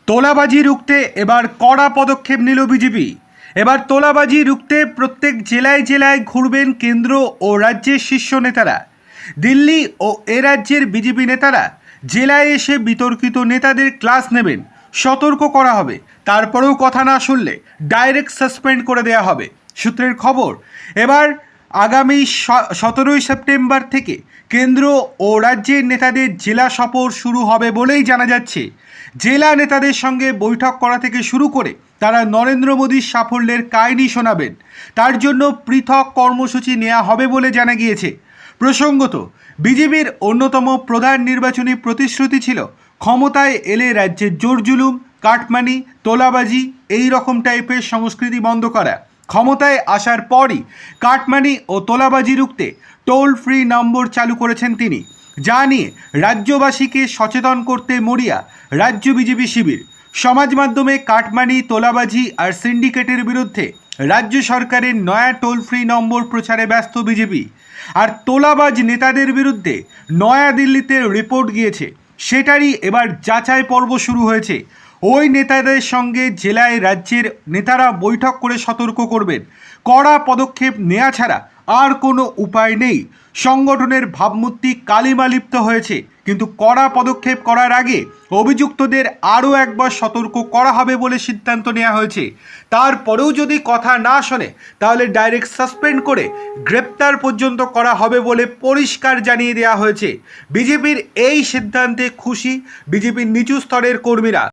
তোলাবাজি রুখতে এবার কড়া পদক্ষেপ নিল বিজেপি। এবার তোলাবাজি রুখতে প্রত্যেক জেলায় জেলায় ঘুরবেন কেন্দ্র ও রাজ্যের শীর্ষ নেতারা। দিল্লি ও এ রাজ্যের বিজেপি নেতারা জেলায় এসে বিতর্কিত নেতাদের ক্লাস নেবেন, সতর্ক করা হবে, তারপরেও কথা না শুনলে ডাইরেক্ট সাসপেন্ড করে দেওয়া হবে। সূত্রের খবর, এবার আগামী 17ই সেপ্টেম্বর থেকে কেন্দ্র ও রাজ্যের নেতাদের জেলা সফর শুরু হবে বলেই জানা যাচ্ছে। জেলা নেতাদের সঙ্গে বৈঠক করা থেকে শুরু করে তারা নরেন্দ্র মোদীর সাফল্যের কাহিনী শোনাবেন। তার জন্য পৃথক কর্মসূচি নেওয়া হবে বলে জানা গিয়েছে। প্রসঙ্গত, বিজেপির অন্যতম প্রধান নির্বাচনী প্রতিশ্রুতি ছিল ক্ষমতায় এলে রাজ্যের জোর জুলুম, কাটমানি, তোলাবাজি এই রকম টাইপের সংস্কৃতি বন্ধ করা। ক্ষমতায় আসার পরই কাটমানি ও তোলাবাজি রুখতে টোল ফ্রি নম্বর চালু করেছেন তিনি, যা নিয়ে রাজ্যবাসীকে সচেতন করতে মরিয়া রাজ্য বিজেপি শিবির। সমাজ মাধ্যমে কাটমানি, তোলাবাজি আর সিন্ডিকেটের বিরুদ্ধে রাজ্য সরকারের নয়া টোল ফ্রি নম্বর প্রচারে ব্যস্ত বিজেপি। আর তোলাবাজ নেতাদের বিরুদ্ধে নয়া দিল্লিতে রিপোর্ট গিয়েছে, সেটারই এবার যাচাই পর্ব শুরু হয়েছে। ওই নেতাদের সঙ্গে জেলায় রাজ্যের নেতারা বৈঠক করে সতর্ক করবেন। কড়া পদক্ষেপ নেওয়া ছাড়া আর কোনো উপায় নেই। সংগঠনের ভাবমূর্তি কালিমালিপ্ত হয়েছে, কিন্তু কড়া পদক্ষেপ করার আগে অভিযুক্তদের আরও একবার সতর্ক করা হবে বলে সিদ্ধান্ত নেওয়া হয়েছে। তারপরেও যদি কথা না শোনে তাহলে ডাইরেক্ট সাসপেন্ড করে গ্রেপ্তার পর্যন্ত করা হবে বলে পরিষ্কার জানিয়ে দেওয়া হয়েছে। বিজেপির এই সিদ্ধান্তে খুশি বিজেপির নিচু স্তরের কর্মীরা।